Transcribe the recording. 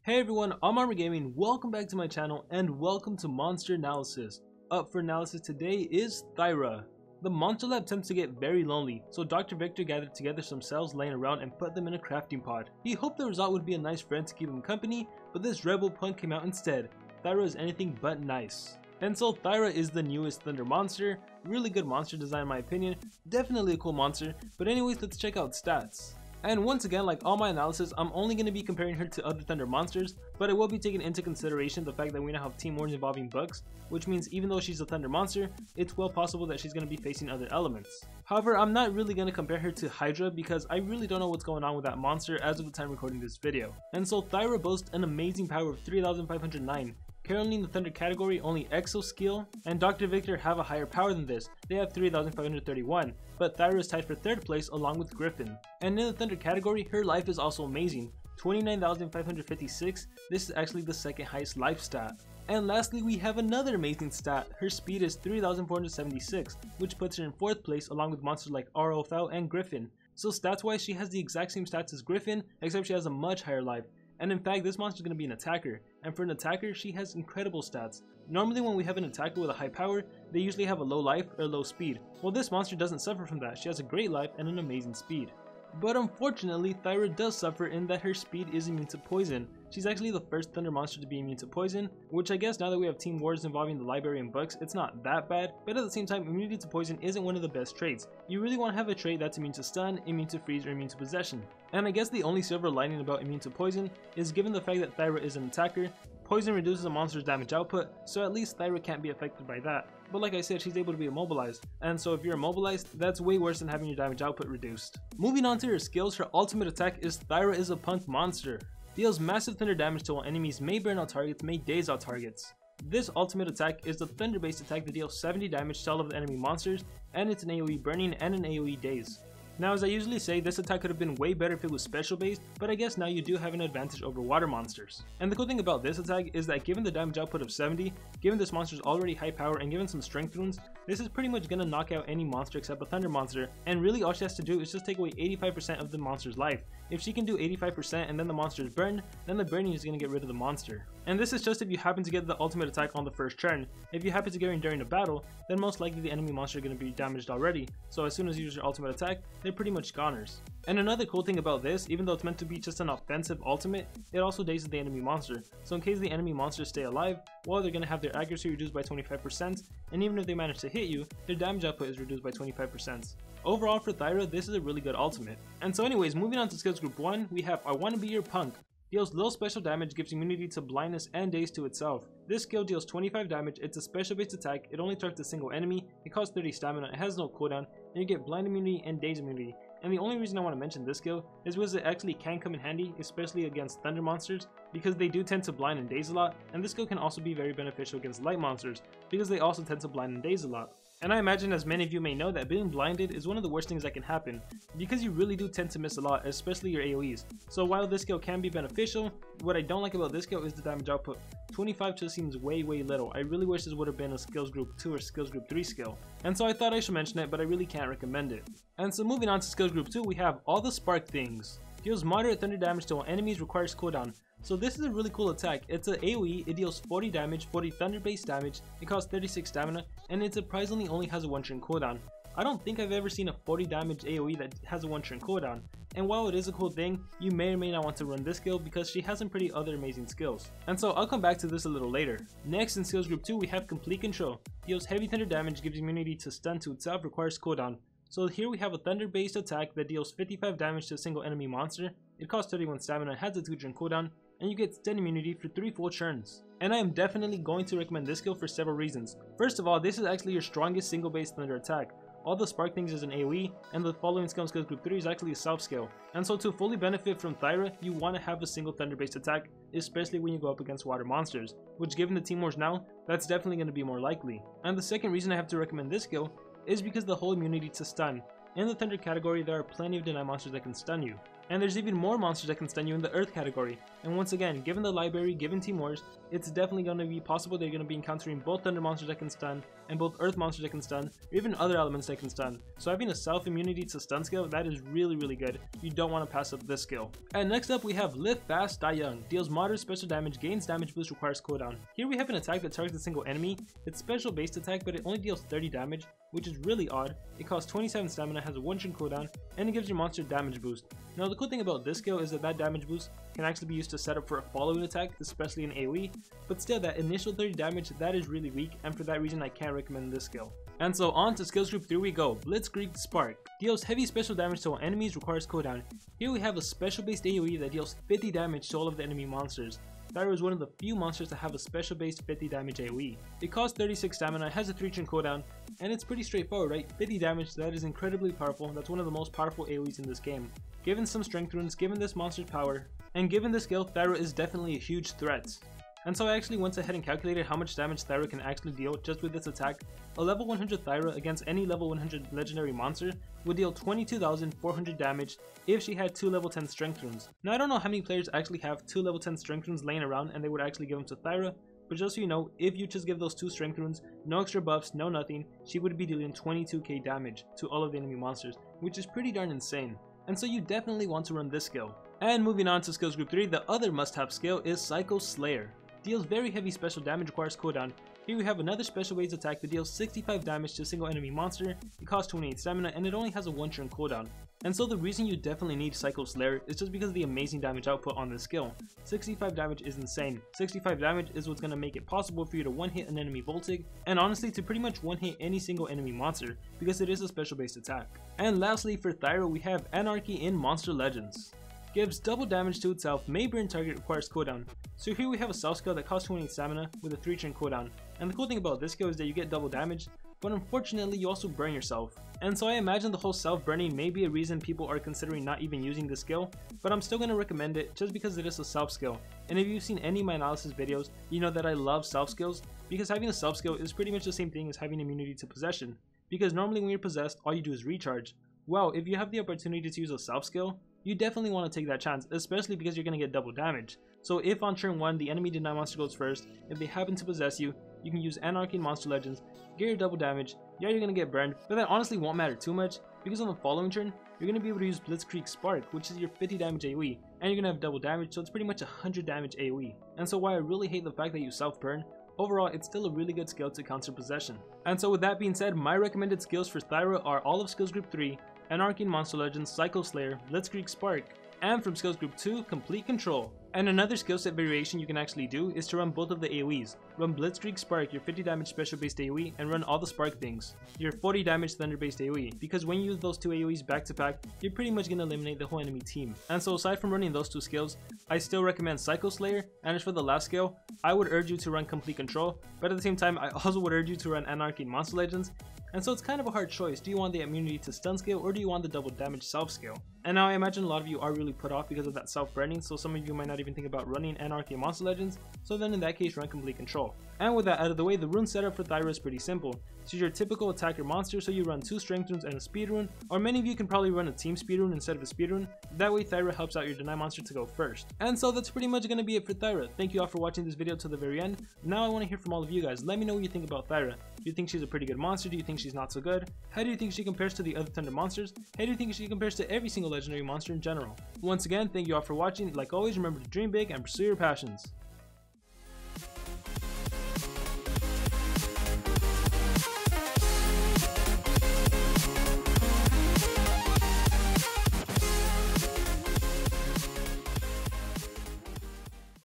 Hey everyone, I'm Armor Gaming, welcome back to my channel and welcome to Monster Analysis. Up for analysis today is Thyra. The monster lab attempts to get very lonely, so Dr. Victor gathered together some cells laying around and put them in a crafting pod. He hoped the result would be a nice friend to keep him company, but this rebel punk came out instead. Thyra is anything but nice. And so Thyra is the newest Thunder monster, really good monster design in my opinion, definitely a cool monster, but anyways let's check out stats. And once again, like all my analysis, I'm only going to be comparing her to other Thunder monsters, but I will be taking into consideration the fact that we now have team wars involving bugs, which means even though she's a Thunder monster, it's well possible that she's going to be facing other elements. However, I'm not really going to compare her to Hydra because I really don't know what's going on with that monster as of the time recording this video. And so Thyra boasts an amazing power of 3,509. Currently in the Thunder category, only Exo Skill and Dr. Victor have a higher power than this. They have 3,531, but Thyra is tied for 3rd place along with Griffin. And in the Thunder category, her life is also amazing, 29,556. This is actually the second highest life stat. And lastly, we have another amazing stat. Her speed is 3,476, which puts her in 4th place along with monsters like ROFL and Griffin. So stats wise, she has the exact same stats as Griffin, except she has a much higher life. And in fact, this monster is going to be an attacker, and for an attacker, she has incredible stats. Normally when we have an attacker with a high power, they usually have a low life or low speed. Well, this monster doesn't suffer from that. She has a great life and an amazing speed. But unfortunately, Thyra does suffer in that her speed is immune to poison. She's actually the first Thunder monster to be immune to poison, which I guess now that we have team wars involving the library and books, it's not that bad, but at the same time, immunity to poison isn't one of the best traits. You really want to have a trait that's immune to stun, immune to freeze, or immune to possession. And I guess the only silver lining about immune to poison is given the fact that Thyra is an attacker, poison reduces a monster's damage output, so at least Thyra can't be affected by that. But like I said, she's able to be immobilized, and so if you're immobilized, that's way worse than having your damage output reduced. Moving on to her skills, her ultimate attack is Thyra is a punk monster. Deals massive thunder damage to all enemies, may burn out targets, may daze out targets. This ultimate attack is the thunder based attack that deals 70 damage to all of the enemy monsters, and it's an AoE burning and an AoE daze. Now, as I usually say, this attack could have been way better if it was special based, but I guess now you do have an advantage over water monsters. And the cool thing about this attack is that given the damage output of 70, given this monster's already high power and given some strength runes, this is pretty much gonna knock out any monster except a thunder monster, and really all she has to do is just take away 85% of the monster's life. If she can do 85% and then the monster is burned, then the burning is gonna get rid of the monster. And this is just if you happen to get the ultimate attack on the first turn. If you happen to get it during a battle, then most likely the enemy monster is gonna be damaged already, so as soon as you use your ultimate attack, they're pretty much goners. And another cool thing about this, even though it's meant to be just an offensive ultimate, it also dazes the enemy monster. So in case the enemy monsters stay alive, well, they're gonna have their accuracy reduced by 25%, and even if they manage to hit you, their damage output is reduced by 25%. Overall for Thyra, this is a really good ultimate. And so anyways, moving on to skills group 1, we have I Wanna Be Your Punk. Deals low special damage, gives immunity to blindness and daze to itself. This skill deals 25 damage, it's a special based attack, it only targets a single enemy, it costs 30 stamina, it has no cooldown, and you get blind immunity and daze immunity. And the only reason I want to mention this skill is because it actually can come in handy, especially against thunder monsters, because they do tend to blind and daze a lot, and this skill can also be very beneficial against light monsters, because they also tend to blind and daze a lot. And I imagine, as many of you may know, that being blinded is one of the worst things that can happen, because you really do tend to miss a lot, especially your AoEs. So while this skill can be beneficial, what I don't like about this skill is the damage output. 25 just seems way little. I really wish this would have been a skills group 2 or skills group 3 skill. And so I thought I should mention it, but I really can't recommend it. And so moving on to skills group 2, we have all the spark things. Deals moderate thunder damage to all enemies, requires cooldown. So this is a really cool attack. It's an AoE, it deals 40 damage, 40 thunder based damage, it costs 36 stamina, and it surprisingly only has a 1-turn cooldown. I don't think I've ever seen a 40 damage AoE that has a 1-turn cooldown. And while it is a cool thing, you may or may not want to run this skill because she has some pretty other amazing skills. And so I'll come back to this a little later. Next in skills group 2 we have complete control. Deals heavy thunder damage, gives immunity to stun to itself, requires cooldown. So here we have a thunder based attack that deals 55 damage to a single enemy monster, it costs 31 stamina, has a 2-turn cooldown, and you get stun immunity for 3 full turns. And I am definitely going to recommend this skill for several reasons. First of all, this is actually your strongest single based thunder attack. All the spark things is an AoE, and the following skill in skills group 3 is actually a self skill. And so to fully benefit from Thyra, you want to have a single thunder based attack, especially when you go up against water monsters, which given the team wars now, that's definitely going to be more likely. And the second reason I have to recommend this skill is because the whole immunity to stun. In the thunder category, there are plenty of deny monsters that can stun you. And there's even more monsters that can stun you in the Earth category. And once again, given the library, given Team Wars, it's definitely going to be possible they're going to be encountering both Thunder monsters that can stun, and both Earth monsters that can stun, or even other elements that can stun. So having a self-immunity to stun skill, that is really good. You don't want to pass up this skill. And next up we have Live Fast, Die Young. Deals moderate special damage, gains damage boost, requires cooldown. Here we have an attack that targets a single enemy. It's special based attack, but it only deals 30 damage, which is really odd. It costs 27 stamina, has a 1-turn cooldown, and it gives your monster damage boost. Now the cool thing about this skill is that damage boost can actually be used to set up for a following attack, especially in AoE, but still that initial 30 damage, that is really weak, and for that reason I can't recommend this skill. And so on to skills group 3 we go. Blitzkrieg Spark. Deals heavy special damage to all enemies, requires cooldown. Here we have a special based AoE that deals 50 damage to all of the enemy monsters. Thyra is one of the few monsters that have a special based 50 damage AoE. It costs 36 stamina, has a 3-turn cooldown, and it's pretty straightforward, right? 50 damage, that is incredibly powerful. That's one of the most powerful AoEs in this game. Given some strength runes, given this monster's power, and given this skill, Thyra is definitely a huge threat. And so I actually went ahead and calculated how much damage Thyra can actually deal just with this attack. A level 100 Thyra against any level 100 legendary monster would deal 22,400 damage if she had 2 level 10 strength runes. Now I don't know how many players actually have 2 level 10 strength runes laying around and they would actually give them to Thyra, but just so you know, if you just give those 2 strength runes, no extra buffs, no nothing, she would be dealing 22k damage to all of the enemy monsters, which is pretty darn insane. And so you definitely want to run this skill. And moving on to skills group 3, the other must-have skill is Psycho Slayer. Deals very heavy special damage, requires cooldown. Here we have another special waves attack that deals 65 damage to a single enemy monster. It costs 28 stamina and it only has a 1-turn cooldown. And so the reason you definitely need Psycho Slayer is just because of the amazing damage output on this skill. 65 damage is insane. 65 damage is what's going to make it possible for you to one-hit an enemy Voltig, and honestly to pretty much one-hit any single enemy monster, because it is a special based attack. And lastly for Thyra we have Anarchy in Monster Legends. Gives double damage to itself, may burn target, requires cooldown. So here we have a self skill that costs 28 stamina with a 3-turn cooldown. And the cool thing about this skill is that you get double damage, but unfortunately you also burn yourself. And so I imagine the whole self burning may be a reason people are considering not even using this skill, but I'm still going to recommend it just because it is a self skill. And if you've seen any of my analysis videos, you know that I love self skills, because having a self skill is pretty much the same thing as having immunity to possession. Because normally when you're possessed, all you do is recharge. Well, if you have the opportunity to use a self skill, you definitely want to take that chance, especially because you're going to get double damage. So if on turn 1 the enemy deny monster goes first, if they happen to possess you, you can use Anarchy in Monster Legends, get your double damage. Yeah, you're going to get burned, but that honestly won't matter too much, because on the following turn, you're going to be able to use Blitzkrieg Spark, which is your 50 damage AoE, and you're going to have double damage, so it's pretty much 100 damage AoE. And so while I really hate the fact that you self-burn, overall it's still a really good skill to counter possession. And so with that being said, my recommended skills for Thyra are all of skills group 3, Anarchy in Monster Legends, Psycho Slayer, Blitzkrieg Spark, and from skills group 2, Complete Control. And another skill set variation you can actually do is to run both of the AoEs. Run Blitzkrieg Spark, your 50 damage special based AoE, and run all the Spark things, your 40 damage thunder based AoE, because when you use those 2 AoEs back to back, you're pretty much going to eliminate the whole enemy team. And so aside from running those 2 skills, I still recommend Psycho Slayer, and as for the last skill, I would urge you to run Complete Control, but at the same time I also would urge you to run Anarchy in Monster Legends. And so it's kind of a hard choice. Do you want the immunity to stun skill, or do you want the double damage self skill? And now I imagine a lot of you are really put off because of that self burning, so some of you might not even think about running Anarchy in Monster Legends, so then in that case run Complete Control. And with that out of the way, the rune setup for Thyra is pretty simple. She's your typical attacker monster, so you run 2 strength runes and a speed rune, or many of you can probably run a team speed rune instead of a speed rune. That way Thyra helps out your deny monster to go first. And so that's pretty much going to be it for Thyra. Thank you all for watching this video to the very end. Now I want to hear from all of you guys. Let me know what you think about Thyra. Do you think she's a pretty good monster? Do you think she's not so good? How do you think she compares to the other Thunder monsters? How do you think she compares to every single legendary monster in general? Once again, thank you all for watching. Like always, remember to dream big and pursue your passions.